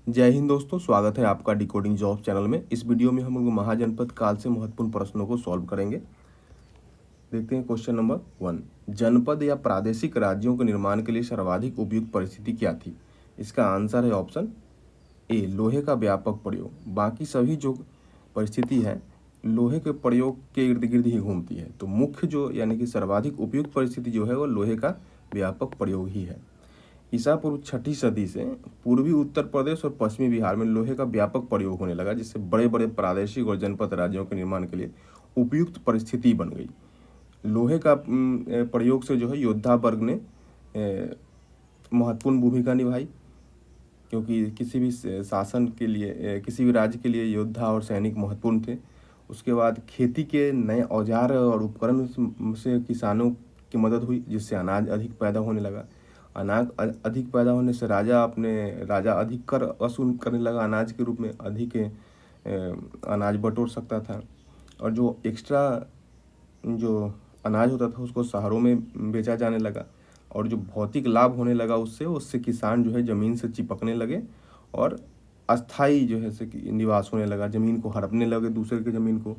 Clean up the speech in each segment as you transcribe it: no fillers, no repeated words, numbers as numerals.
जय हिंद दोस्तों, स्वागत है आपका डिकोडिंग जॉब चैनल में। इस वीडियो में हम लोग महाजनपद काल से महत्वपूर्ण प्रश्नों को सॉल्व करेंगे। देखते हैं क्वेश्चन नंबर 1। जनपद या प्रादेशिक राज्यों के निर्माण के लिए सर्वाधिक उपयुक्त परिस्थिति क्या थी? इसका आंसर है ऑप्शन ए, लोहे का व्यापक प्रयोग। बाकी सभी जो परिस्थिति है लोहे के प्रयोग के इर्द गिर्द ही घूमती है, तो मुख्य जो यानी कि सर्वाधिक उपयुक्त परिस्थिति जो है वो लोहे का व्यापक प्रयोग ही है। ईसा पूर्व 6ठी सदी से पूर्वी उत्तर प्रदेश और पश्चिमी बिहार में लोहे का व्यापक प्रयोग होने लगा, जिससे बड़े बड़े प्रादेशिक और जनपद राज्यों के निर्माण के लिए उपयुक्त परिस्थिति बन गई। लोहे का प्रयोग से जो है योद्धा वर्ग ने महत्वपूर्ण भूमिका निभाई, क्योंकि किसी भी शासन के लिए किसी भी राज्य के लिए योद्धा और सैनिक महत्वपूर्ण थे। उसके बाद खेती के नए औजार और उपकरण से किसानों की मदद हुई, जिससे अनाज अधिक पैदा होने लगा। अनाज अधिक पैदा होने से राजा अधिक कर वसूल करने लगा, अनाज के रूप में अधिक अनाज बटोर सकता था। और जो एक्स्ट्रा जो अनाज होता था उसको शहरों में बेचा जाने लगा, और जो भौतिक लाभ होने लगा उससे किसान जो है ज़मीन से चिपकने लगे और अस्थाई जो है से निवास होने लगा, ज़मीन को हड़पने लगे दूसरे की ज़मीन को।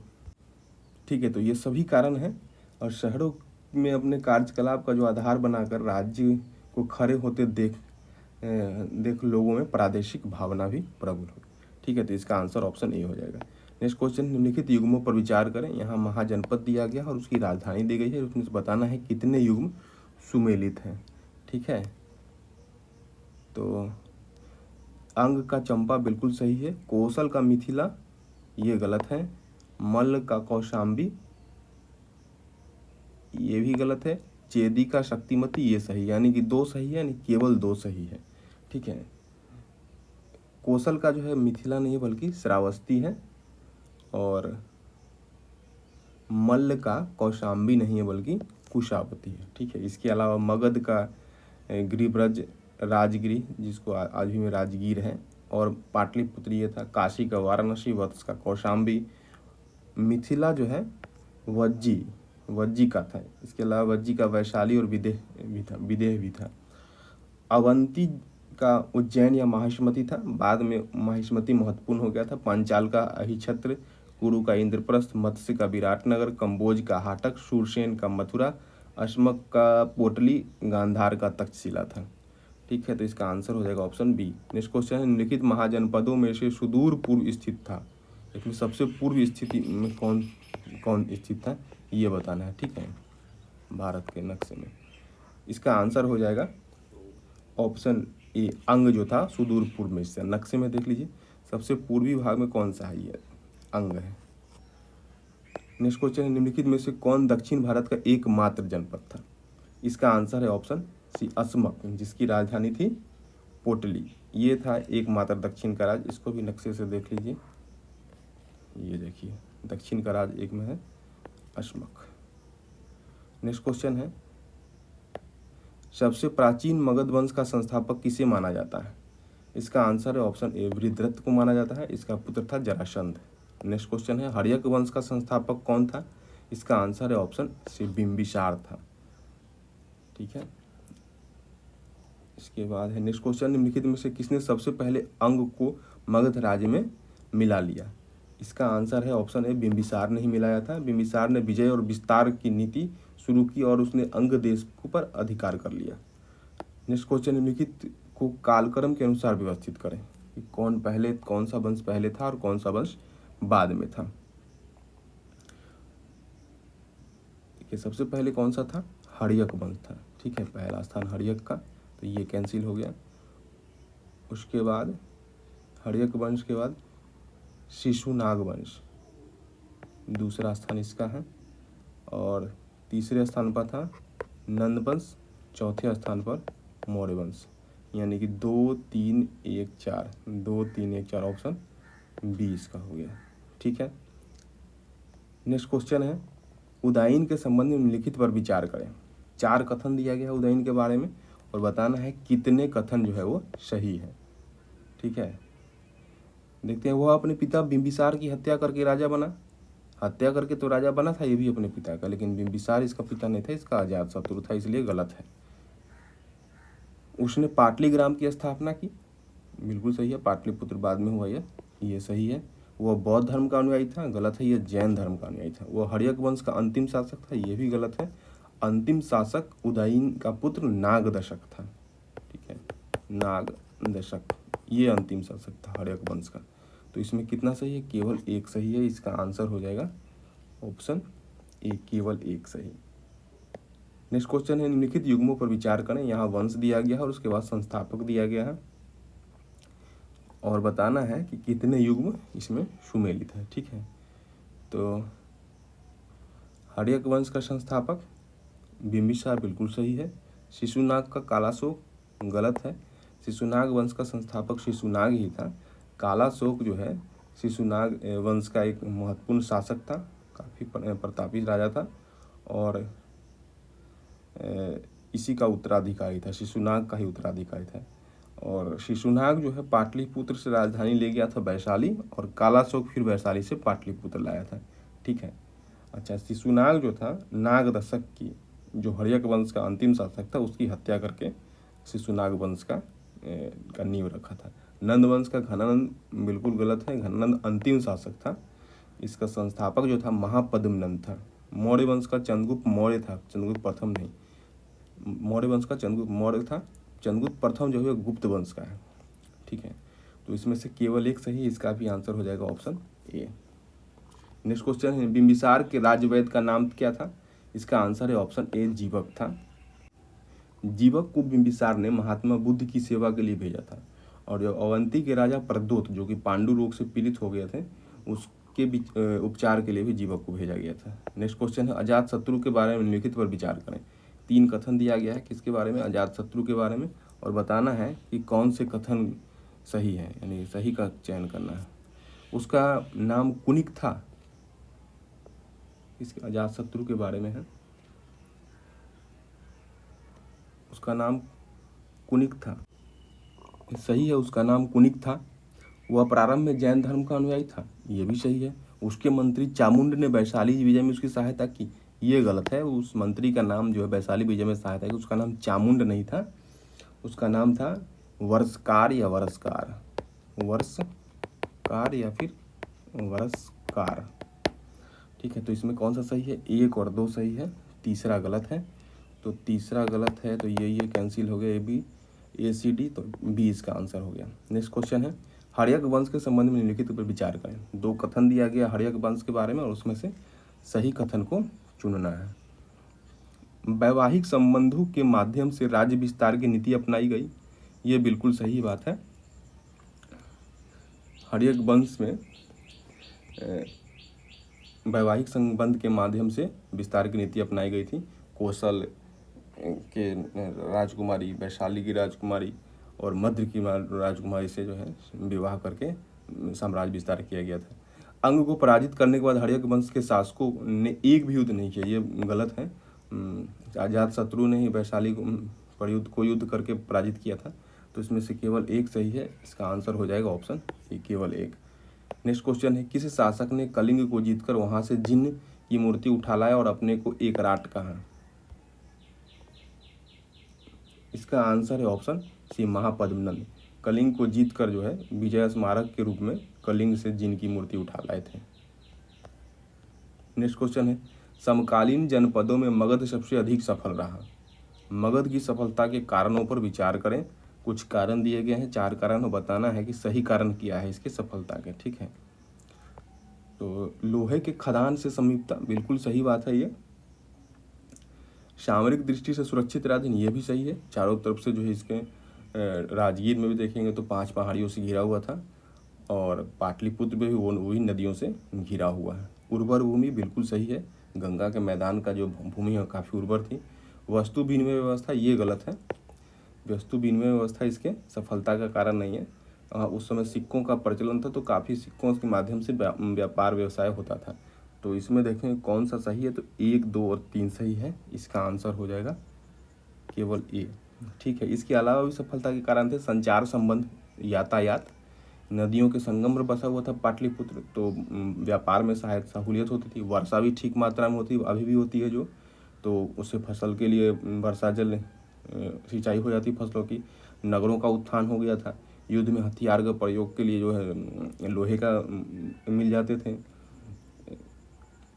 ठीक है, तो ये सभी कारण हैं। और शहरों में अपने कार्यकलाप का जो आधार बनाकर राज्य को खड़े होते देख लोगों में प्रादेशिक भावना भी प्रबल हो। ठीक है, तो इसका आंसर ऑप्शन ए हो जाएगा। नेक्स्ट क्वेश्चन, निम्नलिखित युग्मों पर विचार करें। यहाँ महाजनपद दिया गया और उसकी राजधानी दी गई है, उसमें से बताना है कितने युग्म सुमेलित हैं। ठीक है, तो अंग का चंपा बिल्कुल सही है। कौशल का मिथिला ये गलत है। मल्ल का कौशाम्बी ये भी गलत है। चेदी का शक्तिमती ये सही, यानी कि दो सही है, यानी केवल दो सही है। ठीक है, कौशल का जो है मिथिला नहीं बल्कि श्रावस्ती है, और मल्ल का कौशाम्बी नहीं है बल्कि कुशावती है। ठीक है, इसके अलावा मगध का गिरिब्रज राजगिरी, जिसको आज भी में राजगीर है, और पाटलिपुत्र ये था। काशी का वाराणसी, वत्स का कौशाम्बी। मिथिला जो है वज्जी का था। इसके अलावा वज्जी का वैशाली और विदेह भी था। अवंती का उज्जैन या माहिष्मति था, बाद में माहिष्मति महत्वपूर्ण हो गया था। पांचाल का अहिछत्र, कुरु का इंद्रप्रस्थ, मत्स्य का विराटनगर, कंबोज का हाटक, शूरसेन का मथुरा, अश्मक का पोटली, गांधार का तक्षशिला था। ठीक है, तो इसका आंसर हो जाएगा ऑप्शन बी। नेक्स्ट क्वेश्चन है, निम्नलिखित महाजनपदों में से सुदूर पूर्व स्थित था। इसमें सबसे पूर्व स्थिति में कौन कौन स्थित था ये बताना है। ठीक है, भारत के नक्शे में इसका आंसर हो जाएगा ऑप्शन ए, अंग जो था सुदूर पूर्व में से। नक्शे में देख लीजिए सबसे पूर्वी भाग में कौन सा है, ये अंग है। नेक्स्ट क्वेश्चन है, निम्नलिखित में से कौन दक्षिण भारत का एकमात्र जनपद था? इसका आंसर है ऑप्शन सी, असमक, जिसकी राजधानी थी पोटली। ये था एकमात्र दक्षिण का राज्य। इसको भी नक्शे से देख लीजिए, ये देखिए दक्षिण का राज्य एक में है असमक। नेक्स्ट क्वेश्चन है, सबसे प्राचीन मगध वंश का संस्थापक किसे माना जाता है? इसका आंसर है ऑप्शन ए, वृत्रथ को माना जाता है। इसका पुत्र था जरासंध। नेक्स्ट क्वेश्चन है, हर्यक वंश का संस्थापक कौन था? इसका आंसर है ऑप्शन सी, बिंबिसार था। ठीक है, इसके बाद है नेक्स्ट क्वेश्चन, निम्नलिखित में से किसने सबसे पहले अंग को मगध राज्य में मिला लिया? इसका आंसर है ऑप्शन ए, बिंबिसार ने ही मिलाया था। बिंबिसार ने विजय और विस्तार की नीति शुरू की और उसने अंग देश पर अधिकार कर लिया। नेक्स्ट क्वेश्चन, निम्नलिखित को कालक्रम के अनुसार व्यवस्थित करें कि कौन सा वंश पहले था और कौन सा वंश बाद में था। देखिए सबसे पहले कौन सा था? हर्यक वंश था। ठीक है, पहला स्थान हर्यक का, तो ये कैंसिल हो गया। उसके बाद हर्यक वंश के बाद शिशुनाग वंश दूसरा स्थान इसका है, और तीसरे स्थान पर था नंद वंश, चौथे स्थान पर मौर्य वंश। यानी कि 2 3 1 4 2 3 1 4 ऑप्शन बी इसका हो गया। ठीक है, नेक्स्ट क्वेश्चन है, उदाईन के संबंध में निम्नलिखित पर विचार करें। 4 कथन दिया गया है उदाईन के बारे में, और बताना है कितने कथन जो है वो सही है। ठीक है, देखते हैं। वह अपने पिता बिंबिसार की हत्या करके राजा बना। हत्या करके तो राजा बना था ये भी अपने पिता का, लेकिन बिंबिसार इसका पिता नहीं था, इसका अजात शत्रु था, इसलिए गलत है। उसने पाटलीग्राम की स्थापना की। बिल्कुल सही है, पाटलिपुत्र बाद में हुआ ये सही है। वह बौद्ध धर्म का अनुयायी था, गलत है, ये जैन धर्म का अनुयायी था। वह हर्यक वंश का अंतिम शासक था, ये भी गलत है। अंतिम शासक उदयन का पुत्र नागदशक था, ठीक है, नागदशक ये अंतिम शासक था हर्यक वंश का। तो इसमें कितना सही है? केवल एक सही है। इसका आंसर हो जाएगा ऑप्शन ए, केवल एक सही। नेक्स्ट क्वेश्चन है, निम्नलिखित युग्मों पर विचार करें। यहाँ वंश दिया गया है और उसके बाद संस्थापक दिया गया है और बताना है कि कितने युग्म इसमें सुमेलित है, ठीक है। तो हर्यक वंश का संस्थापक बिंबिसार बिल्कुल सही है। शिशुनाग का कालाशोक गलत है। शिशुनाग वंश का संस्थापक शिशुनाग ही था। कालाशोक जो है शिशुनाग वंश का एक महत्वपूर्ण शासक था, काफ़ी प्रतापी राजा था और इसी का उत्तराधिकारी था, शिशुनाग का ही उत्तराधिकारी था। और शिशुनाग जो है पाटलिपुत्र से राजधानी ले गया था वैशाली, और कालाशोक फिर वैशाली से पाटलिपुत्र लाया था, ठीक है। अच्छा, शिशुनाग जो था नागदशक की, जो हर्यक वंश का अंतिम शासक था, उसकी हत्या करके शिशुनाग वंश का नींव रखा था। नंद वंश का घनानंद बिल्कुल गलत है, घनानंद अंतिम शासक था। इसका संस्थापक जो था महापद्मनंद था। मौर्य वंश का चंद्रगुप्त मौर्य था, चंद्रगुप्त प्रथम नहीं। मौर्य वंश का चंद्रगुप्त मौर्य था, चंद्रगुप्त प्रथम जो है गुप्त वंश का है, ठीक है। तो इसमें से केवल एक सही, इसका भी आंसर हो जाएगा ऑप्शन ए। नेक्स्ट क्वेश्चन है, बिंबिसार के राजवैद्य का नाम क्या था? इसका आंसर है ऑप्शन ए, जीवक था। जीवक को बिंबिसार ने महात्मा बुद्ध की सेवा के लिए भेजा था, और जो अवंती के राजा प्रद्योत जो कि पांडु रोग से पीड़ित हो गए थे, उसके उपचार के लिए भी जीवक को भेजा गया था। नेक्स्ट क्वेश्चन है, अजात शत्रु के बारे में निम्नलिखित पर विचार करें। 3 कथन दिया गया है किसके बारे में? अजात शत्रु के बारे में, और बताना है कि कौन से कथन सही है, यानी सही का चयन करना है। उसका नाम कुनिक था, इसके अजात शत्रु के बारे में है, उसका नाम कुनिक था, सही है, उसका नाम कुनिक था। वह प्रारंभ में जैन धर्म का अनुयायी था, ये भी सही है। उसके मंत्री चामुंड ने वैशाली विजय में उसकी सहायता की, ये गलत है। उस मंत्री का नाम जो है वैशाली विजय में सहायता की, उसका नाम चामुंड नहीं था, उसका नाम था वर्षकार या वरसकार, वर्षकार या फिर वरसकार, ठीक है। तो इसमें कौन सा सही है? 1 और 2 सही है, तीसरा गलत है। तो तीसरा गलत है तो ये कैंसिल हो गया, ABACD, तो बी इसका आंसर हो गया। नेक्स्ट क्वेश्चन है, हर्यक वंश के संबंध में निम्नलिखित पर विचार करें। 2 कथन दिया गया हर्यक वंश के बारे में, और उसमें से सही कथन को चुनना है। वैवाहिक संबंधों के माध्यम से राज्य विस्तार की नीति अपनाई गई, ये बिल्कुल सही बात है। हर्यक वंश में वैवाहिक संबंध के माध्यम से विस्तार की नीति अपनाई गई थी। कौशल के राजकुमारी, वैशाली की राजकुमारी और मध्य की राजकुमारी से जो है विवाह करके साम्राज्य विस्तार किया गया था। अंग को पराजित करने के बाद हर्यक वंश के शासकों ने एक भी युद्ध नहीं किया, ये गलत है। अजात शत्रु ने ही वैशाली को युद्ध करके पराजित किया था। तो इसमें से केवल एक सही है, इसका आंसर हो जाएगा ऑप्शन ए, केवल एक। नेक्स्ट क्वेश्चन है, किस शासक ने कलिंग को जीतकर वहां से जिन्न की मूर्ति उठा लाया और अपने को एक राट कहा? इसका आंसर है ऑप्शन सी, महापद्मनंद। कलिंग को जीतकर जो है विजय स्मारक के रूप में कलिंग से जिन्न की मूर्ति उठा लाए थे। नेक्स्ट क्वेश्चन है, समकालीन जनपदों में मगध सबसे अधिक सफल रहा। मगध की सफलता के कारणों पर विचार करें। कुछ कारण दिए गए हैं, 4 कारण, बताना है कि सही कारण क्या है इसके सफलता के, ठीक है। तो लोहे के खदान से समीपता, बिल्कुल सही बात है ये। सामरिक दृष्टि से सुरक्षित राजधानी, ये भी सही है। चारों तरफ से जो है इसके राजगीर में भी देखेंगे तो 5 पहाड़ियों से घिरा हुआ था, और पाटलिपुत्र में भी वही नदियों से घिरा हुआ है। उर्वर भूमि बिल्कुल सही है, गंगा के मैदान का जो भूमि है काफ़ी उर्वर थी। वस्तु विनिमय व्यवस्था, ये गलत है। वस्तु विनिमय व्यवस्था इसके सफलता का कारण नहीं है। उस समय सिक्कों का प्रचलन था, तो काफ़ी सिक्कों के माध्यम से व्यापार व्यवसाय होता था। तो इसमें देखें कौन सा सही है, तो 1, 2 और 3 सही है, इसका आंसर हो जाएगा केवल ए, ठीक है। इसके अलावा भी सफलता के कारण थे संचार संबंध, यातायात, नदियों के संगम पर बसा हुआ था पाटलिपुत्र, तो व्यापार में सहूलियत होती थी। वर्षा भी ठीक मात्रा में होती, अभी भी होती है जो, तो उससे फसल के लिए वर्षा जल सिंचाई हो जाती फसलों की। नगरों का उत्थान हो गया था, युद्ध में हथियार का प्रयोग के लिए जो है लोहे का मिल जाते थे।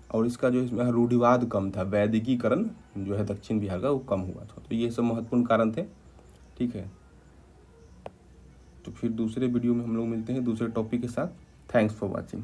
और इसका जो इसमें रूढ़िवाद कम था, वैदिकीकरण जो है दक्षिण बिहार का वो कम हुआ था। तो ये सब महत्वपूर्ण कारण थे। ठीक है, तो फिर दूसरे वीडियो में हम लोग मिलते हैं दूसरे टॉपिक के साथ। Thanks for watching.